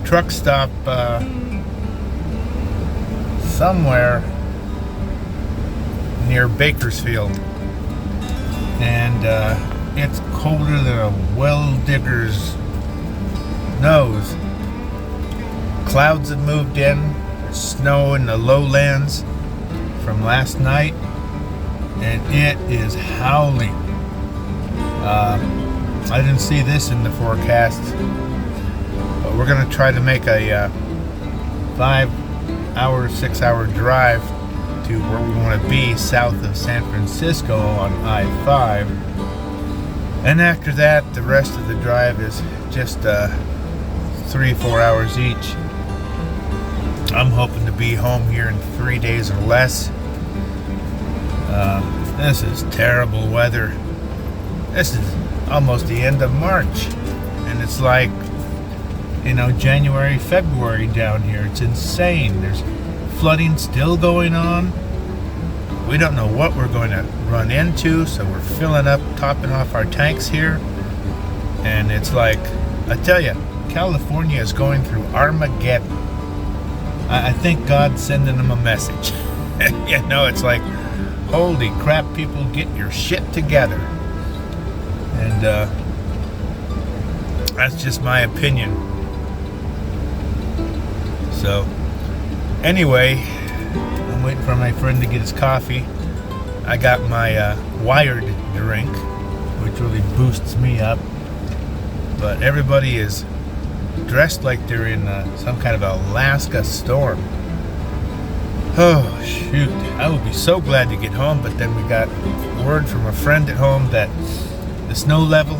truck stop somewhere near Bakersfield, and it's colder than a well digger's nose. Clouds have moved in. There's snow in the lowlands from last night, and it is howling. I didn't see this in the forecast, but we're going to try to make a 5-hour, 6-hour drive to where we want to be south of San Francisco on I-5. And after that, the rest of the drive is just 3-4 hours each. I'm hoping to be home here in 3 days or less. This is terrible weather. This is almost the end of March, and it's like, January, February down here. It's insane. There's flooding still going on. We don't know what we're going to run into, so we're filling up, topping off our tanks here. And it's like, I tell you, California is going through Armageddon. I think God's sending them a message. It's like, holy crap, people, get your shit together. And that's just my opinion. So, anyway, I'm waiting for my friend to get his coffee. I got my wired drink, which really boosts me up. But everybody is dressed like they're in some kind of Alaska storm. Oh, shoot. I would be so glad to get home, but then we got word from a friend at home that the snow level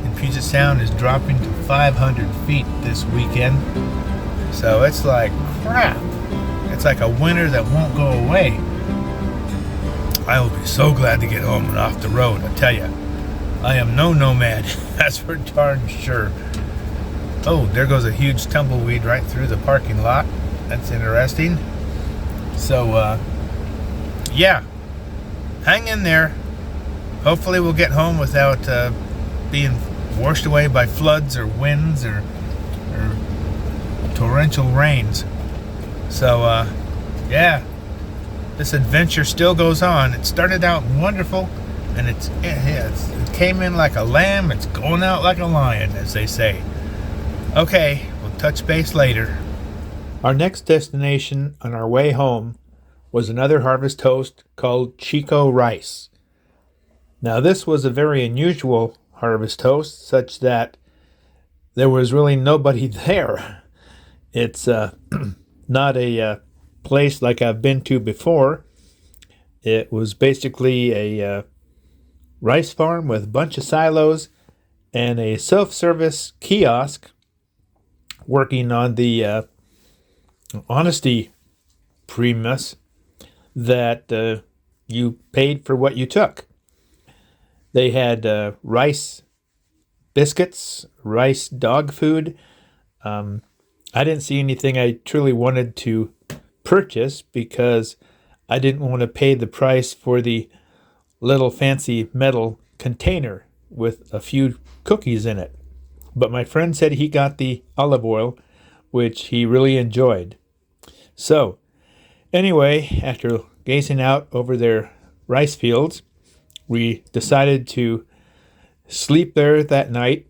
in Puget Sound is dropping to 500 feet this weekend. So it's like crap. It's like a winter that won't go away. I will be so glad to get home and off the road. I tell you, I am no nomad. That's for darn sure. Oh, there goes a huge tumbleweed right through the parking lot. That's interesting. So, yeah, hang in there. Hopefully we'll get home without being washed away by floods or winds or torrential rains. So, yeah, this adventure still goes on. It started out wonderful, and it came in like a lamb. It's going out like a lion, as they say. Okay, we'll touch base later. Our next destination on our way home was another harvest host called Chico Rice. Now, this was a very unusual harvest host, such that there was really nobody there. It's not a place like I've been to before. It was basically a rice farm with a bunch of silos and a self-service kiosk working on the honesty premise that you paid for what you took. They had rice biscuits, rice dog food. I didn't see anything I truly wanted to purchase because I didn't want to pay the price for the little fancy metal container with a few cookies in it. But my friend said he got the olive oil, which he really enjoyed. So, anyway, after gazing out over their rice fields, we decided to sleep there that night,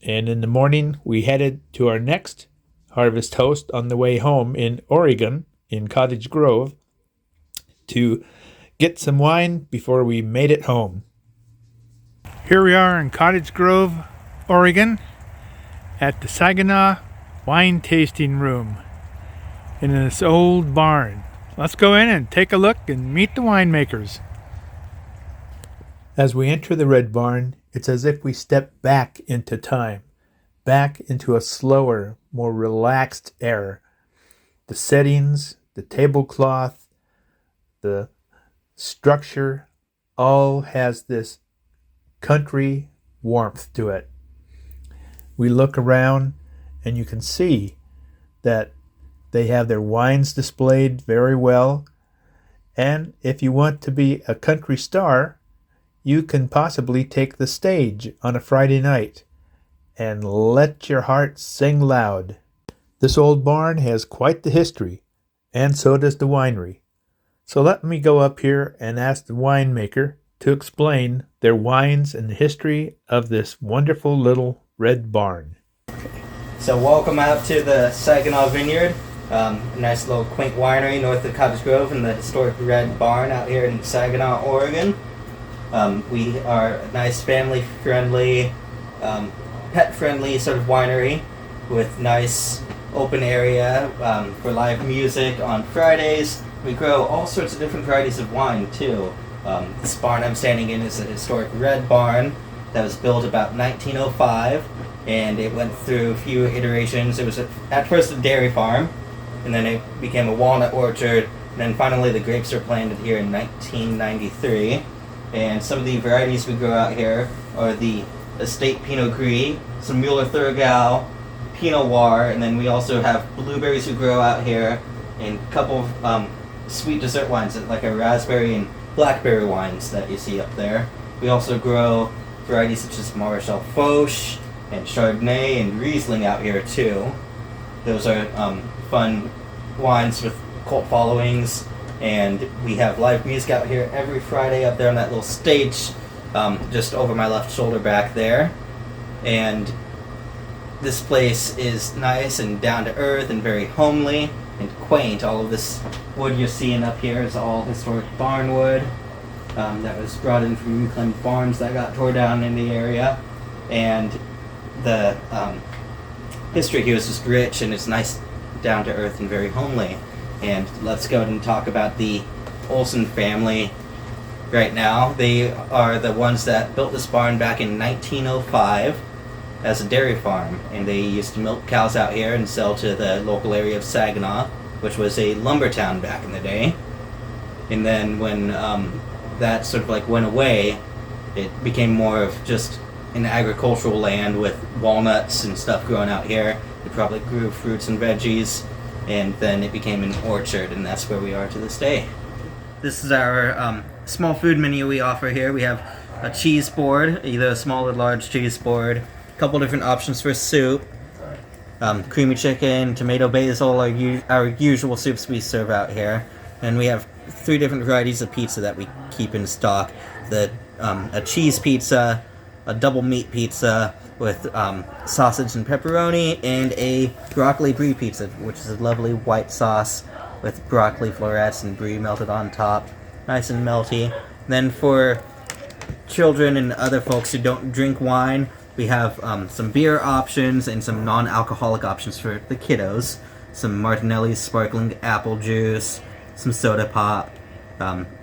and in the morning we headed to our next harvest host on the way home in Oregon, in Cottage Grove, to get some wine before we made it home. Here we are in Cottage Grove, Oregon, at the Saginaw Wine Tasting Room in this old barn. Let's go in and take a look and meet the winemakers. As we enter the red barn, it's as if we step back into time, back into a slower, more relaxed era. The settings, the tablecloth, the structure, all has this country warmth to it. We look around and you can see that they have their wines displayed very well. And if you want to be a country star, you can possibly take the stage on a Friday night and let your heart sing loud. The This old barn has quite the history, and so does the winery. So let me go up here and ask the winemaker to explain their wines and the history of this wonderful little red barn. So welcome out to the Saginaw Vineyard, a nice little quaint winery north of Cottage Grove in the historic Red Barn out here in Saginaw, Oregon. We are a nice family-friendly, pet-friendly sort of winery with nice open area for live music on Fridays. We grow all sorts of different varieties of wine too. This barn I'm standing in is a historic red barn that was built about 1905, and it went through a few iterations. It was at first a dairy farm, and then it became a walnut orchard, and then finally the grapes were planted here in 1993. And some of the varieties we grow out here are the Estate Pinot Gris, some Mueller-Thurgau, Pinot Noir, and then we also have blueberries we grow out here, and a couple of sweet dessert wines, like a raspberry and blackberry wines that you see up there. We also grow varieties such as Maréchal Foch and Chardonnay and Riesling out here too. Those are fun wines with cult followings, and we have live music out here every Friday up there on that little stage just over my left shoulder back there. And this place is nice and down to earth and very homely and quaint. All of this wood you're seeing up here is all historic barn wood that was brought in from reclaimed farms that got tore down in the area. And the history here is just rich, and it's nice, down to earth, and very homely. And let's go ahead and talk about the Olson family right now. They are the ones that built this barn back in 1905 as a dairy farm, and they used to milk cows out here and sell to the local area of Saginaw, which was a lumber town back in the day. And then when that sort of like went away, it became more of just an agricultural land with walnuts and stuff growing out here. They probably grew fruits and veggies, and then it became an orchard, and that's where we are to this day. This is our small food menu we offer here. We have a cheese board, either a small or large cheese board, a couple different options for soup, creamy chicken, tomato basil, our usual soups we serve out here. And we have 3 different varieties of pizza that we keep in stock. A cheese pizza, a double meat pizza with sausage and pepperoni, and a broccoli brie pizza, which is a lovely white sauce with broccoli florets and brie melted on top, nice and melty. Then for children and other folks who don't drink wine, we have some beer options and some non-alcoholic options for the kiddos. Some Martinelli's sparkling apple juice, some soda pop,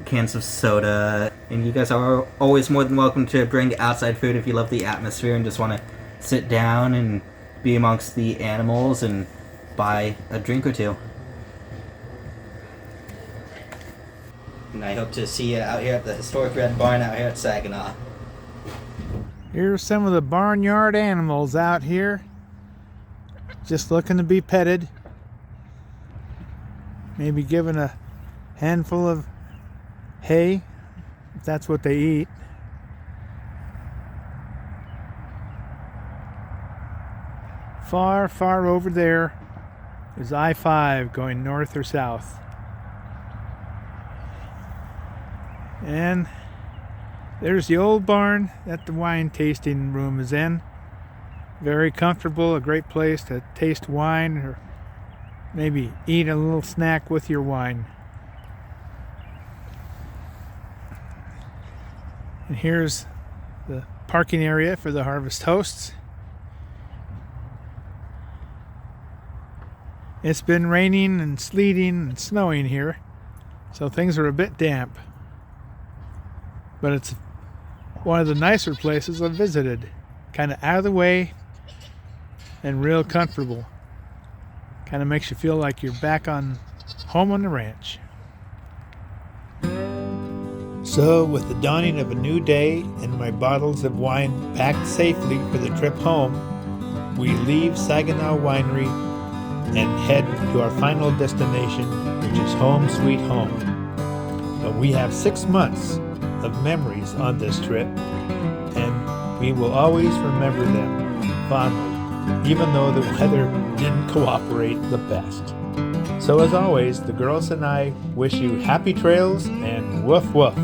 cans of soda. And you guys are always more than welcome to bring outside food if you love the atmosphere and just want to sit down and be amongst the animals and buy a drink or two. And I hope to see you out here at the historic Red Barn out here at Saginaw. Here's some of the barnyard animals out here, just looking to be petted. Maybe given a handful of hay, if that's what they eat. Far, far over there is I-5 going north or south. And there's the old barn that the wine tasting room is in. Very comfortable, a great place to taste wine or maybe eat a little snack with your wine. And here's the parking area for the harvest hosts. It's been raining and sleeting and snowing here, so things are a bit damp. But it's one of the nicer places I've visited. Kind of out of the way and real comfortable. Kind of makes you feel like you're back on home on the ranch. So, with the dawning of a new day and my bottles of wine packed safely for the trip home, we leave Saginaw Winery and head to our final destination, which is home sweet home. But we have 6 months of memories on this trip, and we will always remember them fondly. even though the weather didn't cooperate the best. So as always, the girls and I wish you happy trails and woof woof.